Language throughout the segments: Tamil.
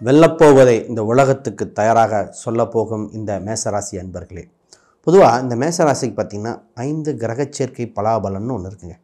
வெல்லப்போவதை இந்த உலகத்துக்கு தயாராக சொல்லப்போகும் இந்த மேசராசி அன்பர்களே. பொதுவாக இந்த மேசராசிக்கு பார்த்திங்கன்னா 5 கிரகச் சேர்க்கை பலாபலன்னு ஒன்று இருக்குங்க.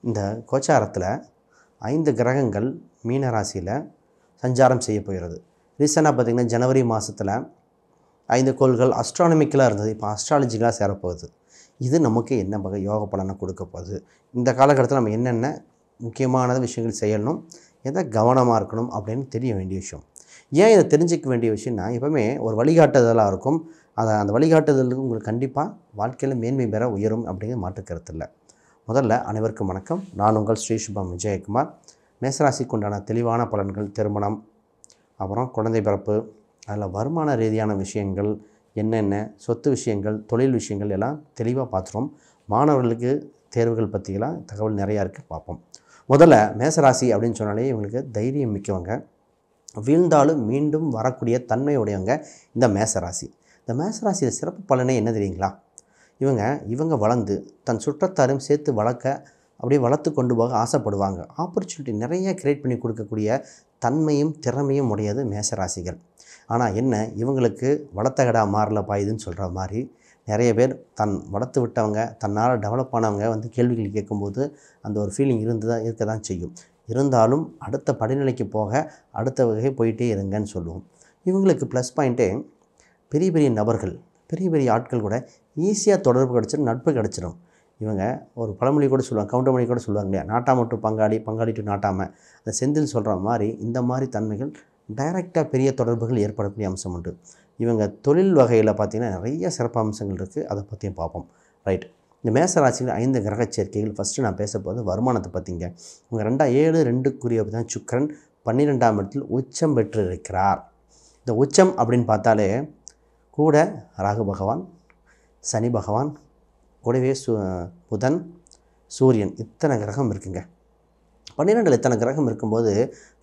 இந்த கோச்சாரத்தில் 5 கிரகங்கள் மீன ராசியில் சஞ்சாரம் செய்ய போகிறது. ரீசெண்டாக பார்த்திங்கன்னா ஜனவரி மாதத்தில் 5 கோள்கள் அஸ்ட்ரானமிக்கலாக இருந்தது, இப்போ அஸ்ட்ராலஜிக்கலாக சேரப்போகுது. இது நமக்கு என்ன வகை யோக பலனை கொடுக்க போகுது, இந்த காலகட்டத்தில் நம்ம என்னென்ன முக்கியமான விஷயங்கள் செய்யணும், எதை கவனமாக இருக்கணும் அப்படின்னு தெரிய வேண்டிய விஷயம். ஏன் இதை தெரிஞ்சிக்க வேண்டிய விஷயம்னா, எப்பவுமே ஒரு வழிகாட்டுதலாக இருக்கும். அந்த வழிகாட்டுதலுக்கு உங்களுக்கு கண்டிப்பாக வாழ்க்கையில் மேன்மை பெற உயரும் அப்படிங்கிற மாற்றுக்கருத்து இல்லை. முதல்ல அனைவருக்கும் வணக்கம். நான் உங்கள் ஸ்ரீ சுபம் விஜயகுமார். மேசராசிக்கு உண்டான தெளிவான பலன்கள், திருமணம், அப்புறம் குழந்தை பிறப்பு, அதில் வருமான ரீதியான விஷயங்கள் என்னென்ன, சொத்து விஷயங்கள், தொழில் விஷயங்கள் எல்லாம் தெளிவாக பார்த்துருவோம். மாணவர்களுக்கு தேர்வுகள் பற்றியெல்லாம் தகவல் நிறையா இருக்குது, பார்ப்போம். முதல்ல மேசராசி அப்படின்னு சொன்னாலே இவங்களுக்கு தைரியம் மிக்கவங்க, வீழ்ந்தாலும் மீண்டும் வரக்கூடிய தன்மை உடையவங்க இந்த மேசராசி. இந்த மேசராசியில் சிறப்பு பலனே என்ன தெரியுங்களா? இவங்க வளர்ந்து தன் சுற்றத்தாரையும் சேர்த்து அப்படியே வளர்த்து கொண்டு போக ஆசைப்படுவாங்க. ஆப்பர்ச்சுனிட்டி நிறைய க்ரியேட் பண்ணி கொடுக்கக்கூடிய தன்மையும் திறமையும் உடையது மேசராசிகள். ஆனால் என்ன, இவங்களுக்கு வளர்த்த கடா மாறல பாயுதுன்னு சொல்கிற மாதிரி நிறைய பேர் வளர்த்து விட்டவங்க, தன்னால் டெவலப் ஆனவங்க கேள்விகள் கேட்கும்போது அந்த ஒரு ஃபீலிங் இருக்க தான் செய்யும். இருந்தாலும் அடுத்த படிநிலைக்கு போக அடுத்த வகை போயிட்டே இருங்கன்னு சொல்லுவோம். இவங்களுக்கு ப்ளஸ் பாயிண்ட்டே பெரிய பெரிய நபர்கள், பெரிய பெரிய ஆட்கள் கூட ஈஸியாக தொடர்பு கிடச்சிடும், நட்பு கிடச்சிடும். இவங்க ஒரு பழமொழி கூட சொல்லுவாங்க, கவுண்டமொழி கூட சொல்லுவாங்க இல்லையா, நாட்டாம டு பங்காளி, பங்காளி டு நாட்டாமை. அந்த செந்தில் சொல்கிற மாதிரி இந்த மாதிரி தன்மைகள் டைரெக்டாக பெரிய தொடர்புகள் ஏற்படக்கூடிய அம்சம் உண்டு. இவங்க தொழில் வகையில் பார்த்திங்கன்னா நிறைய சிறப்பு அம்சங்கள் இருக்குது, அதை பற்றியும் பார்ப்போம். ரைட். இந்த மேசராசியில் 5 கிரக சேர்க்கைகள். ஃபஸ்ட்டு நான் பேச போகிறது வருமானத்தை பற்றிங்க. இவங்க 7-2 தான் சுக்கிரன் 12ஆம் இடத்தில் உச்சம் பெற்று இருக்கிறார். இந்த உச்சம் அப்படின்னு பார்த்தாலே கூட ராகு பகவான், சனி பகவான், கூடவே புதன், சூரியன், இத்தனை கிரகம் இருக்குங்க. 12 இத்தனை கிரகம் இருக்கும்போது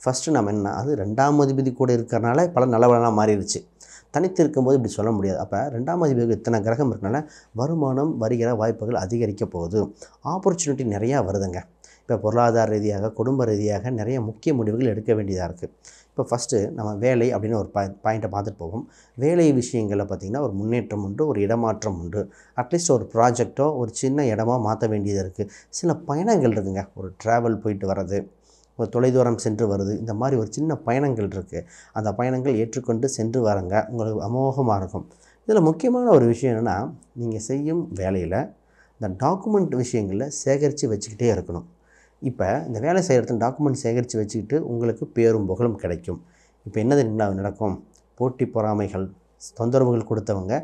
ஃபஸ்ட்டு நம்ம என்ன, அது 2ஆம் அதிபதி கூட இருக்கிறனால பல நல்லவனாக மாறிடுச்சு. தனித்து இருக்கும்போது இப்படி சொல்ல முடியாது. அப்போ 2ஆம் அதிபதி இத்தனை கிரகம் இருக்கனால வருமானம் வருகிற வாய்ப்புகள் அதிகரிக்க போகுது. ஆப்பர்ச்சுனிட்டி நிறையா வருதுங்க. இப்போ பொருளாதார ரீதியாக, குடும்ப ரீதியாக நிறைய முக்கிய முடிவுகள் எடுக்க வேண்டியதாக இருக்குது. இப்போ ஃபஸ்ட்டு நம்ம வேலை அப்படின்னு ஒரு பாயிண்ட்டை பார்த்துட்டு போவோம். வேலை விஷயங்களில் பார்த்திங்கன்னா ஒரு முன்னேற்றம் உண்டு, ஒரு இடமாற்றம் உண்டு. அட்லீஸ்ட் ஒரு ப்ராஜெக்டோ ஒரு சின்ன இடமா மாற்ற வேண்டியது இருக்குது. சில பயணங்கள் இருக்குங்க, ஒரு ட்ராவல் போயிட்டு வர்றது, ஒரு தொலைதூரம் சென்று வருது, இந்த மாதிரி ஒரு சின்ன பயணங்கள் இருக்குது. அந்த பயணங்கள் ஏற்றுக்கொண்டு சென்று வரங்க உங்களுக்கு அமோகமாக இருக்கும். இதில் முக்கியமான ஒரு விஷயம் என்னென்னா, நீங்கள் செய்யும் வேலையில் இந்த டாக்குமெண்ட் விஷயங்களில் சேகரித்து வச்சுக்கிட்டே இருக்கணும். இப்போ இந்த வேலை செய்கிறதுல டாக்குமெண்ட் சேகரித்து வச்சுக்கிட்டு உங்களுக்கு பேரும் புகழும் கிடைக்கும். இப்போ என்னது நடக்கும், போட்டி பொறாமைகள், தொந்தரவுகள் கொடுத்தவங்க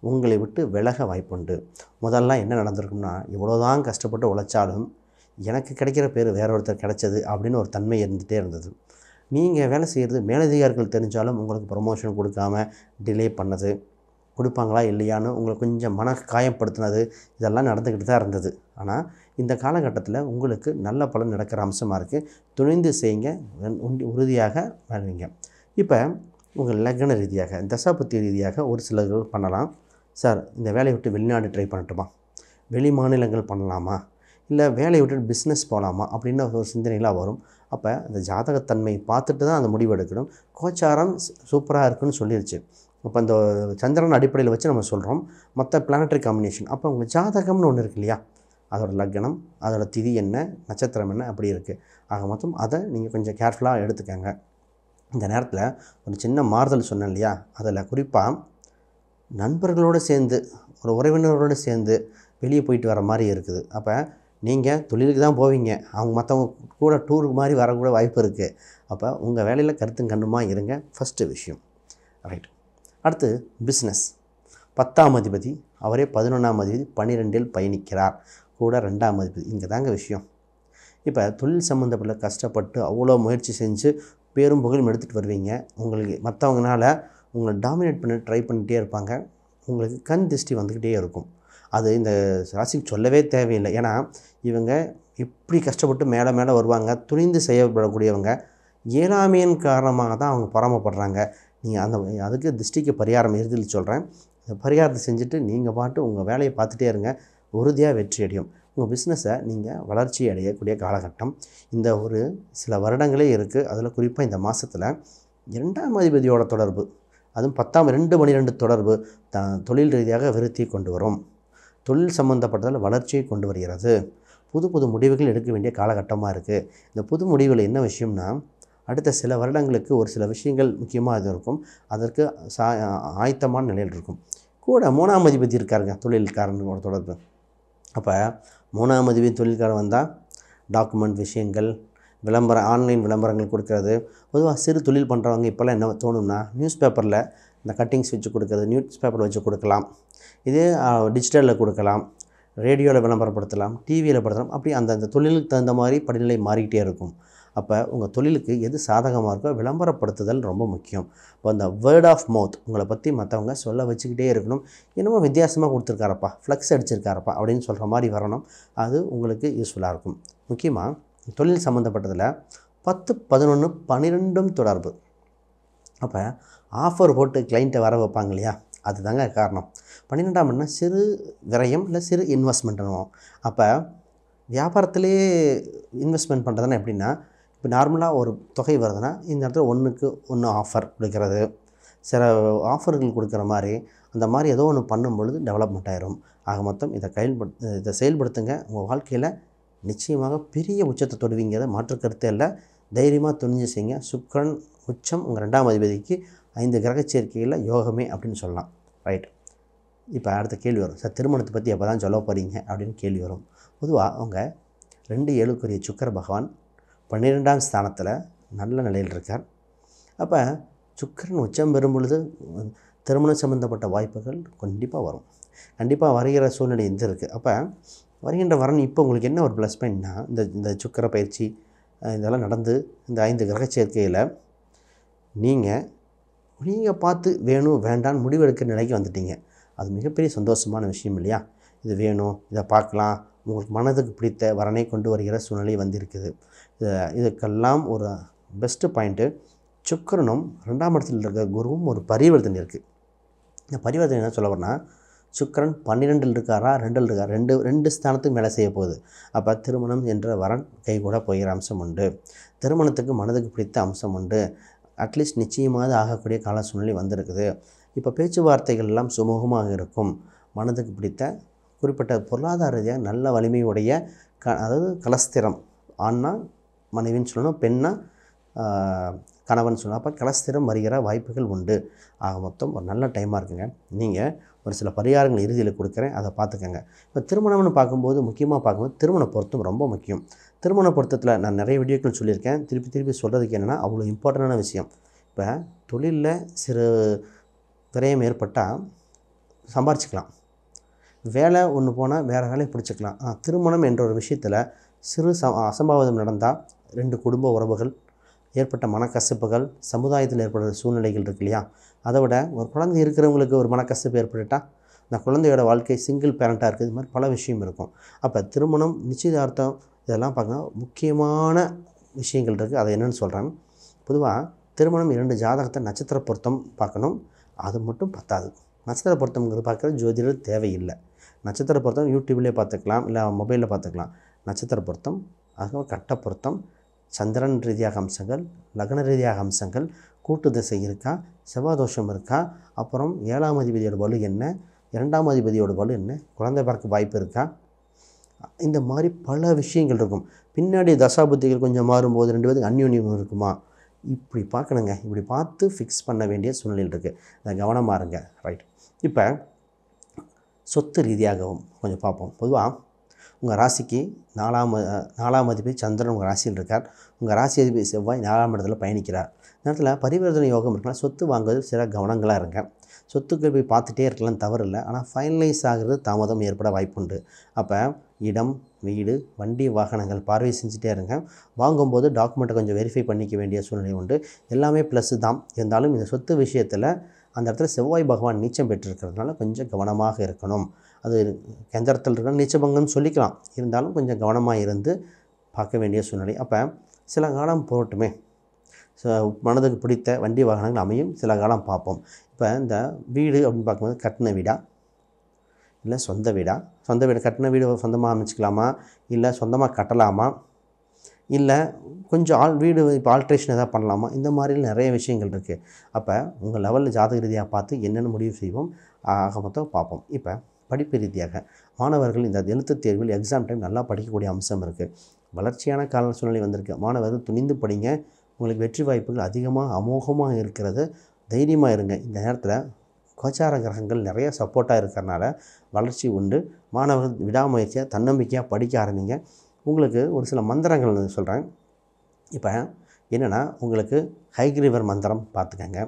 உங்களை விட்டு விலக வாய்ப்புண்டு. முதல்லாம் என்ன நடந்திருக்கும்னா, இவ்வளோதான் கஷ்டப்பட்டு உழைச்சாலும் எனக்கு கிடைக்கிற பேர் வேற ஒருத்தர் கிடைச்சது அப்படின்னு ஒரு தன்மை இருந்துகிட்டே இருந்தது. நீங்கள் வேலை செய்கிறது மேலதிகாரிகள் தெரிஞ்சாலும் உங்களுக்கு ப்ரொமோஷன் கொடுக்காம டிலே பண்ணது, கொடுப்பாங்களா இல்லையான்னு உங்களை கொஞ்சம் காயப்படுத்தினது, இதெல்லாம் நடந்துக்கிட்டு தான் இருந்தது. ஆனால் இந்த காலகட்டத்தில் உங்களுக்கு நல்ல பலன் நடக்கிற அம்சமாக இருக்குது. துணிந்து செய்யுங்க, உறுதியாக வாழ்வீங்க. இப்போ உங்கள் லக்ன ரீதியாக, தசாபுத்தி ரீதியாக ஒரு சிலர்கள் பண்ணலாம். சார், இந்த வேலையை விட்டு வெளிநாடு ட்ரை பண்ணட்டுமா, வெளி மாநிலங்கள் பண்ணலாமா, இல்லை வேலையை விட்டு பிஸ்னஸ் போகலாமா அப்படின்னு ஒரு சிந்தனைகளாக வரும். அப்போ அந்த ஜாதகத்தன்மை பார்த்துட்டு தான் அந்த முடிவு எடுக்கணும். கோச்சாரம் சூப்பராக இருக்குன்னு சொல்லிடுச்சு. அப்போ அந்த சந்திரன் அடிப்படையில் வச்சு நம்ம சொல்கிறோம் மற்ற பிளானட்டரி காம்பினேஷன். அப்போ உங்கள் ஜாதகம்னு ஒன்று இருக்கு இல்லையா, அதோட லக்னம், அதோட திதி என்ன, நட்சத்திரம் என்ன, அப்படி இருக்குது. ஆக மொத்தம் அதை நீங்கள் கொஞ்சம் கேர்ஃபுல்லாக எடுத்துக்கங்க. இந்த நேரத்தில் ஒரு சின்ன மாறுதல் சொன்னேன் இல்லையா, அதில் குறிப்பாக நண்பர்களோடு சேர்ந்து, ஒரு உறவினர்களோடு சேர்ந்து வெளியே போயிட்டு வர மாதிரி இருக்குது. அப்போ நீங்கள் தொழிலுக்கு தான் போவீங்க, அவங்க மற்றவங்க கூட டூருக்கு மாதிரி வரக்கூட வாய்ப்பு இருக்குது. அப்போ உங்கள் வேலையில் கருத்தும் கண்டுமா இருங்க, ஃபஸ்ட்டு விஷயம். ரைட். அடுத்து பிஸ்னஸ். 10ஆம் அதிபதி அவரே 11ஆம் அதிபதி 12இல் பயணிக்கிறார், கூட 2ஆம் அதிபதி. இங்கே தாங்க விஷயம். இப்போ தொழில் சம்மந்தப்பட்ட கஷ்டப்பட்டு அவ்வளோ முயற்சி செஞ்சு பேரும் புகழும் எடுத்துகிட்டு வருவீங்க. உங்களுக்கு மற்றவங்களால உங்களை டாமினேட் பண்ண ட்ரை பண்ணிகிட்டே இருப்பாங்க. உங்களுக்கு கண் திருஷ்டி வந்துக்கிட்டே இருக்கும். அது இந்த ராசிக்கு சொல்லவே தேவையில்லை. ஏன்னா இவங்க இப்படி கஷ்டப்பட்டு மேலே மேலே வருவாங்க, துணிந்து செய்யப்படக்கூடியவங்க. இயலாமையின் காரணமாக தான் அவங்க பொறாமப்படுறாங்க. நீங்கள் அதுக்கு திருஷ்டிக்கு பரிகாரம் இறுதியில் சொல்கிறேன். அந்த பரிகாரத்தை செஞ்சுட்டு நீங்கள் பாட்டு உங்கள் வேலையை பார்த்துட்டே இருங்க, உறுதியாக வெற்றி அடையும். உங்கள் பிஸ்னஸை நீங்கள் வளர்ச்சி அடையக்கூடிய காலகட்டம் இந்த ஒரு சில வருடங்களே இருக்குது. அதில் குறிப்பாக இந்த மாதத்தில் 2ஆம் அதிபதியோட தொடர்பு, அதுவும் 10ஆம் 2-12 தொடர்பு தொழில் ரீதியாக விருத்தி கொண்டு வரும். தொழில் சம்மந்தப்பட்டதில் வளர்ச்சியை கொண்டு வருகிறது. புது புது முடிவுகள் எடுக்க வேண்டிய காலகட்டமாக இருக்குது. இந்த புது முடிவில் என்ன விஷயம்னா, அடுத்த சில வருடங்களுக்கு ஒரு சில விஷயங்கள் முக்கியமாக இது இருக்கும். அதற்கு ஆயத்தமான நிலையில் இருக்கும். கூட 3ஆம் அதிபதி இருக்காருங்க, தொழில்காரனோட தொடர்பு. அப்போ 3ஆம் அதிபதி தொழில்காரன் வந்தால் டாக்குமெண்ட் விஷயங்கள், விளம்பரம், ஆன்லைன் விளம்பரங்கள் கொடுக்கறது. பொதுவாக சிறு தொழில் பண்ணுறவங்க இப்போல்லாம் என்ன தோணும்னா, நியூஸ் பேப்பரில் இந்த கட்டிங்ஸ் வச்சு கொடுக்கறது, நியூஸ் பேப்பரில் வச்சு கொடுக்கலாம், இதே டிஜிட்டலில் கொடுக்கலாம், ரேடியோவில் விளம்பரப்படுத்தலாம், டிவியில் படுத்தலாம். அப்படி அந்த தொழிலுக்கு தகுந்த மாதிரி படிநிலை மாறிக்கிட்டே இருக்கும். அப்போ உங்கள் தொழிலுக்கு எது சாதகமாக இருக்கோ விளம்பரப்படுத்துதல் ரொம்ப முக்கியம். இப்போ அந்த வேர்ட் ஆஃப் மவுத் உங்களை பற்றி மற்றவங்க சொல்ல வச்சுக்கிட்டே இருக்கணும். என்னமோ வித்தியாசமாக கொடுத்துருக்காரப்பா, ஃப்ளெக்ஸ் அடிச்சிருக்காரப்பா அப்படின்னு சொல்கிற மாதிரி வரணும். அது உங்களுக்கு யூஸ்ஃபுல்லாக இருக்கும். முக்கியமாக தொழில் சம்மந்தப்பட்டதில் 10, 11, 12 தொடர்பு. அப்போ ஆஃபர் போட்டு கிளைண்ட்டை வர வைப்பாங்க இல்லையா, அதுதாங்க காரணம். 12ஆம் இடம்னா சிறு விரயம் இல்லை சிறு இன்வெஸ்ட்மெண்ட் பண்ணுவோம். அப்போ வியாபாரத்திலே இன்வெஸ்ட்மெண்ட் பண்ணுறதுனா எப்படின்னா, இப்போ நார்மலாக ஒரு தொகை வருதுன்னா இந்த இடத்துல 1க்கு 1 ஆஃபர் கொடுக்கறது, சில ஆஃபர்கள் கொடுக்குற மாதிரி, அந்த மாதிரி ஏதோ ஒன்று பண்ணும்பொழுது டெவலப்மெண்ட் ஆயிரும். ஆக மொத்தம் இதை செயல்படுத்துங்க. உங்கள் வாழ்க்கையில் நிச்சயமாக பெரிய உச்சத்தை தொடுவீங்கிறத மாற்றுக்கருத்தே இல்லை. தைரியமாக துணிஞ்சு செய்யுங்க. சுக்கிரன் உச்சம் உங்கள் 2ஆம் அதிபதிக்கு 5 கிரக சேர்க்கையில் யோகமே அப்படின்னு சொல்லலாம். ரைட். இப்போ அடுத்த கேள்வி வரும், சார் திருமணத்தை பற்றி எப்போ தான் சொல்ல போகிறீங்க அப்படின்னு கேள்வி வரும். பொதுவாக அவங்க 2-7க்குரிய சுக்கிர பகவான் 12ஆம் ஸ்தானத்தில் நல்ல நிலையில் இருக்கார். அப்போ சுக்கிரன் உச்சம் பெறும் பொழுது திருமணம் சம்மந்தப்பட்ட வாய்ப்புகள் கண்டிப்பாக வரும். கண்டிப்பாக வருகிற சூழ்நிலை இது இருக்குது. அப்போ வருகின்ற வரன் இப்போ உங்களுக்கு என்ன ஒரு ப்ளஸ் பாயிண்ட்னா, இந்த சுக்கிர பயிற்சி இதெல்லாம் நடந்து இந்த 5 கிரக சேர்க்கையில் நீங்கள் பார்த்து வேணும் வேண்டான்னு முடிவெடுக்கிற நிலைக்கு வந்துட்டீங்க. அது மிகப்பெரிய சந்தோஷமான விஷயம் இல்லையா? இது வேணும், இதை பார்க்கலாம், உங்களுக்கு மனதுக்கு பிடித்த வரனை கொண்டு வருகிற சூழ்நிலை வந்திருக்குது. இதுக்கெல்லாம் ஒரு பெஸ்ட்டு பாயிண்ட்டு, சுக்கிரனும் 2ஆம் இடத்தில் இருக்கிற குருவும் ஒரு பரிவர்த்தனை இருக்குது. இந்த பரிவர்த்தனை என்ன சொல்ல வரனா, சுக்கிரன் 12ல் இருக்காரா 2ல் இருக்காரா, ரெண்டு ஸ்தானத்துக்கு மேலே செய்ய போகுது. அப்போ திருமணம் என்ற வரன் கைகூட போகிற அம்சம் உண்டு. திருமணத்துக்கு மனதுக்கு பிடித்த அம்சம் உண்டு. அட்லீஸ்ட் நிச்சயமாக ஆகக்கூடிய கால சூழ்நிலை வந்திருக்குது. இப்போ பேச்சுவார்த்தைகள் எல்லாம் சுமூகமாக இருக்கும். மனதுக்கு பிடித்த குறிப்பிட்ட பொருளாதார ரீதியாக நல்ல வலிமையுடைய அதாவது கலஸ்திரம், ஆண்னா மனைவின்னு சொல்லணும், பெண்ணா கணவன் சொல்லணும். அப்போ கலஸ்திரம் வருகிற வாய்ப்புகள் உண்டு. ஆக மொத்தம் ஒரு நல்ல டைமாக இருக்குங்க. நீங்கள் ஒரு சில பரிகாரங்கள் இறுதியில் கொடுக்குறேன், அதை பார்த்துக்கங்க. இப்போ திருமணம்னு பார்க்கும்போது முக்கியமாக பார்க்கும்போது திருமண பொருத்தம் ரொம்ப முக்கியம். திருமண பொருத்தத்தில் நான் நிறைய வீடியோக்கள் சொல்லியிருக்கேன். திருப்பி சொல்கிறதுக்கு என்னென்னா, அவ்வளோ இம்பார்ட்டண்டான விஷயம். இப்போ தொழிலில் சிறு விரயம் ஏற்பட்டால் சம்பாரிச்சிக்கலாம், வேலை ஒன்று போனால் வேறு வேலையை பிடிச்சிக்கலாம். திருமணம் என்ற ஒரு விஷயத்தில் சிறு அசம்பாவிதம் நடந்தால் 2 குடும்ப உறவுகள் ஏற்பட்ட மனக்கசப்புகள், சமுதாயத்தில் ஏற்படுற சூழ்நிலைகள் இருக்கு இல்லையா, அதை விட ஒரு குழந்தை இருக்கிறவங்களுக்கு ஒரு மனக்கசப்பு ஏற்பட்டுட்டால் அந்த குழந்தையோட வாழ்க்கை சிங்கிள் பேரண்ட்டாக இருக்குது. இது மாதிரி பல விஷயம் இருக்கும். அப்போ திருமணம், நிச்சயதார்த்தம் இதெல்லாம் பார்க்கணும், முக்கியமான விஷயங்கள் இருக்குது. அதை என்னென்னு சொல்கிறேன். பொதுவாக திருமணம் 2 ஜாதகத்தை நட்சத்திர பொருத்தம் பார்க்கணும். அது மட்டும் பத்தாது. நட்சத்திர பொருத்தம்ங்கிறது பார்க்குறது ஜோதிடர் தேவையில்லை. நட்சத்திர பொருத்தம் யூடியூப்லேயே பார்த்துக்கலாம், இல்லை மொபைலில் பார்த்துக்கலாம். நட்சத்திர பொருத்தம், அதுக்கப்புறம் கட்ட பொருத்தம், சந்திரன் ரீதியாக அம்சங்கள், லக்ன ரீதியாக அம்சங்கள், கூட்டு திசை இருக்கா, செவ்வாதோஷம் இருக்கா, அப்புறம் 7ஆம் அதிபதியோட வலு என்ன, 2ஆம் அதிபதியோட வலு என்ன, குழந்தை பிறக்க வாய்ப்பு இருக்கா, இந்த மாதிரி பல விஷயங்கள் இருக்கும். பின்னாடி தசாபுத்திகள் கொஞ்சம் மாறும்போது 2 பேருக்கு அந்யோன்யம் இருக்குமா, இப்படி பார்க்கணுங்க. இப்படி பார்த்து ஃபிக்ஸ் பண்ண வேண்டிய சூழ்நிலையில் இருக்குது. அதை கவனமாக இருங்க. ரைட். இப்போ சொத்து ரீதியாகவும் கொஞ்சம் பார்ப்போம். பொதுவாக உங்கள் ராசிக்கு 4ஆம் அதிபதி சந்திரன் உங்கள் ராசியில் இருக்கார். உங்கள் ராசி அதிபதி செவ்வாய் 4ஆம் இடத்துல பயணிக்கிறார். நேரத்தில் பரிவர்த்தனை யோகம் இருக்கலாம். சொத்து வாங்குவது சில கவனங்களாக இருங்க. சொத்துக்கு போய் பார்த்துட்டே இருக்கலாம், தவறு இல்லை. ஆனால் ஃபைனலைஸ் ஆகிறது தாமதம் ஏற்பட வாய்ப்புண்டு. அப்போ இடம், வீடு, வண்டி, வாகனங்கள் பார்வை செஞ்சுட்டே இருங்க. வாங்கும்போது டாக்குமெண்ட்டை கொஞ்சம் வெரிஃபை பண்ணிக்க வேண்டிய சூழ்நிலை உண்டு. எல்லாமே ப்ளஸ்ஸு தான். இருந்தாலும் இந்த சொத்து விஷயத்தில் அந்த இடத்துல செவ்வாய் பகவான் நீச்சம் பெற்றிருக்கிறதுனால கொஞ்சம் கவனமாக இருக்கணும். அது கேந்திரத்தில் இருக்கிற நீச்சபங்கம்னு சொல்லிக்கலாம். இருந்தாலும் கொஞ்சம் கவனமாக இருந்து பார்க்க வேண்டிய சூழ்நிலை. அப்போ சில காலம் போகட்டுமே, மனதுக்கு பிடித்த வண்டி வாகனங்கள் அமையும். சில காலம் பார்ப்போம். இப்போ இந்த வீடு அப்படின்னு பார்க்கும்போது கட்டின வீடா இல்லை சொந்த வீடா, சொந்த வீடு கட்டின வீடு சொந்தமாக அமைச்சிக்கலாமா, இல்லை சொந்தமாக கட்டலாமா, இல்லை கொஞ்சம் வீடு இப்போ ஆல்ட்ரேஷன் எதாவது பண்ணலாமா, இந்த மாதிரி நிறைய விஷயங்கள் இருக்குது. அப்போ உங்கள் லெவலில் ஜாதக ரீதியாக பார்த்து என்னென்ன முடிவு செய்வோம், ஆக மொத்தம் பார்ப்போம். இப்போ படிப்பு ரீதியாக மாணவர்கள் இந்த எழுத்துத் தேர்வில் எக்ஸாம் டைம் நல்லா படிக்கக்கூடிய அம்சம் இருக்குது. வளர்ச்சியான கால சூழ்நிலை வந்திருக்கு. மாணவர்கள் துணிந்து படிங்க. உங்களுக்கு வெற்றி வாய்ப்புகள் அதிகமாக அமோகமாக இருக்கிறது. தைரியமாக இருங்க. இந்த நேரத்தில் கோச்சார கிரகங்கள் நிறைய சப்போர்ட்டாக இருக்கிறனால வளர்ச்சி உண்டு. மாணவர்கள் விடாமுயற்சியாக தன்னம்பிக்கையாக படிக்க ஆரம்பிங்க. உங்களுக்கு ஒரு சில மந்திரங்கள் சொல்கிறேன். இப்போ என்னென்னா, உங்களுக்கு ஹைகிரீவர் மந்திரம் பார்த்துக்கங்க.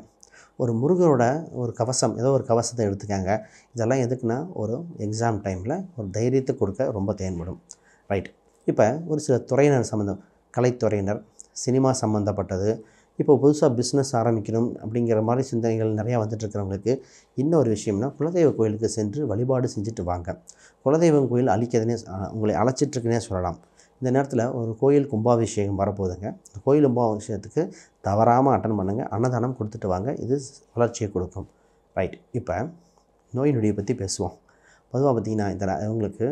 ஒரு முருகரோட ஒரு கவசம், ஏதோ ஒரு கவசத்தை எடுத்துக்கங்க. இதெல்லாம் எதுக்குன்னா, ஒரு எக்ஸாம் டைமில் ஒரு தைரியத்தை கொடுக்க ரொம்ப தேவைப்படும். ரைட். இப்போ ஒரு சில துறையினர் சம்மந்தம், கலைத்துறையினர், சினிமா சம்மந்தப்பட்டது, இப்போ புதுசாக பிஸ்னஸ் ஆரம்பிக்கணும் அப்படிங்கிற மாதிரி சிந்தனைகள் நிறையா வந்துட்டுருக்கிறவங்களுக்கு இன்னொரு விஷயம்னா, குலதெய்வ கோயிலுக்கு சென்று வழிபாடு செஞ்சுட்டு வாங்க. குலதெய்வம் கோயில் அழிக்கிறதுனே உங்களை அழைச்சிட்ருக்குன்னே சொல்லலாம். இந்த நேரத்தில் ஒரு கோயில் கும்பாபிஷேகம் வரப்போகுதுங்க. இந்த கோயில் கும்பாபிஷேகத்துக்கு தவறாமல் அட்டன் பண்ணுங்கள். அன்னதானம் கொடுத்துட்டு வாங்க. இது வளர்ச்சியை கொடுக்கும். ரைட். இப்போ நோய் நொடியை பற்றி பேசுவோம். பொதுவாக பார்த்திங்கன்னா, இவங்களுக்கு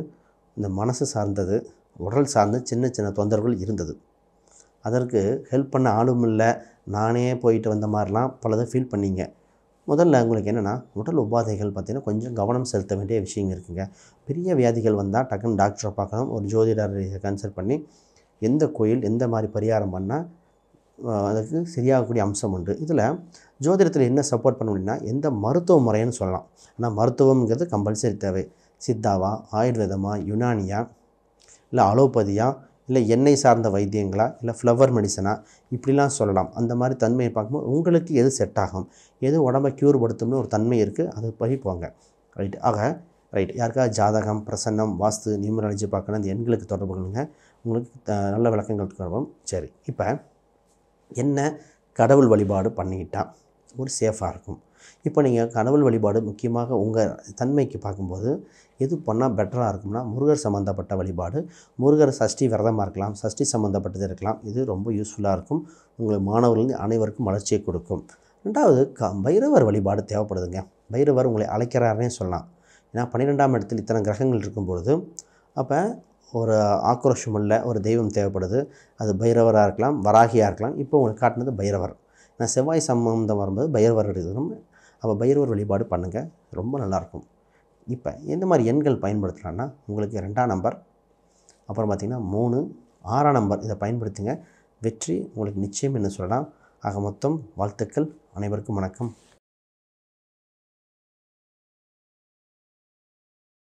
இந்த மனசு சார்ந்தது, உடல் சார்ந்து சின்ன சின்ன தொந்தரவுகள் இருந்தது. அதற்கு ஹெல்ப் பண்ண ஆளும் இல்லை, நானே போயிட்டு வந்த மாதிரிலாம் பலதை ஃபீல் பண்ணிங்க. முதல்ல உங்களுக்கு என்னென்னா, உடல் உபாதைகள் பார்த்திங்கன்னா கொஞ்சம் கவனம் செலுத்த வேண்டிய விஷயங்கள் இருக்குங்க. பெரிய வியாதிகள் வந்தால் டக்குன்னு டாக்டரை பார்க்கணும். ஒரு ஜோதிடர் கன்சல்ட் பண்ணி எந்த கோயில் எந்த மாதிரி பரிகாரம் பண்ணால் அதுக்கு சரியாகக்கூடிய அம்சம் உண்டு. இதில் ஜோதிடத்தில் என்ன சப்போர்ட் பண்ண முடியும்னா, எந்த மருத்துவ முறைன்னு சொல்லலாம். ஆனால் மருத்துவங்கிறது கம்பல்சரி தேவை. சித்தாவா, ஆயுர்வேதமா, யுனானியா, இல்லை அலோபதியா, இல்லை எண்ணெய் சார்ந்த வைத்தியங்களா, இல்லை ஃப்ளவர் மெடிசனா, இப்படிலாம் சொல்லலாம். அந்த மாதிரி தன்மையை பார்க்கும்போது உங்களுக்கு எது செட் ஆகும், எது உடம்பை க்யூர் படுத்தும்னு ஒரு தன்மை இருக்குது. அது படி போங்க. ரைட். ரைட். யாருக்காவது ஜாதகம், பிரசன்னம், வாஸ்து, நியூமராலஜி பார்க்கணும், அந்த எண்களுக்கு தொடர்பு கொள்ளுங்க. உங்களுக்கு நல்ல விளக்கங்கள் தொடரும். சரி. இப்போ என்ன கடவுள் வழிபாடு பண்ணிக்கிட்டா ஒரு சேஃபாக இருக்கும். இப்போ நீங்கள் கடவுள் வழிபாடு முக்கியமாக உங்கள் தன்மைக்கு பார்க்கும்போது எது பண்ணால் பெட்டராக இருக்கும்னா, முருகர் சம்மந்தப்பட்ட வழிபாடு. முருகர் சஷ்டி விரதமாக இருக்கலாம், சஷ்டி சம்மந்தப்பட்டது இருக்கலாம். இது ரொம்ப யூஸ்ஃபுல்லாக இருக்கும். உங்கள் மாணவர்கள் அனைவருக்கும் வளர்ச்சியை கொடுக்கும். ரெண்டாவது, பைரவர் வழிபாடு தேவைப்படுதுங்க. பைரவர் உங்களை அழைக்கிறாருன்னே சொல்லலாம். ஏன்னா 12ஆம் இடத்தில் இத்தனை கிரகங்கள் இருக்கும்பொழுது அப்போ ஒரு ஆக்ரோஷம் உள்ள ஒரு தெய்வம் தேவைப்படுது. அது பைரவராக இருக்கலாம், வராகியாக இருக்கலாம். இப்போ உங்களுக்கு காட்டினது பைரவர். நான் செவ்வாய் சம்பந்தம் வரும்போது பைரவர் எடுக்கணும். அப்போ பைரவர் வழிபாடு பண்ணுங்கள், ரொம்ப நல்லாயிருக்கும். இப்போ எந்த மாதிரி எண்கள் பயன்படுத்தலான்னா, உங்களுக்கு 2ஆம் நம்பர், அப்புறம் பார்த்திங்கன்னா 3, 6ஆம் நம்பர், இதை பயன்படுத்துங்க. வெற்றி உங்களுக்கு நிச்சயம் என்று சொல்லலாம். ஆக மொத்தம் வாழ்த்துக்கள். அனைவருக்கும் வணக்கம்.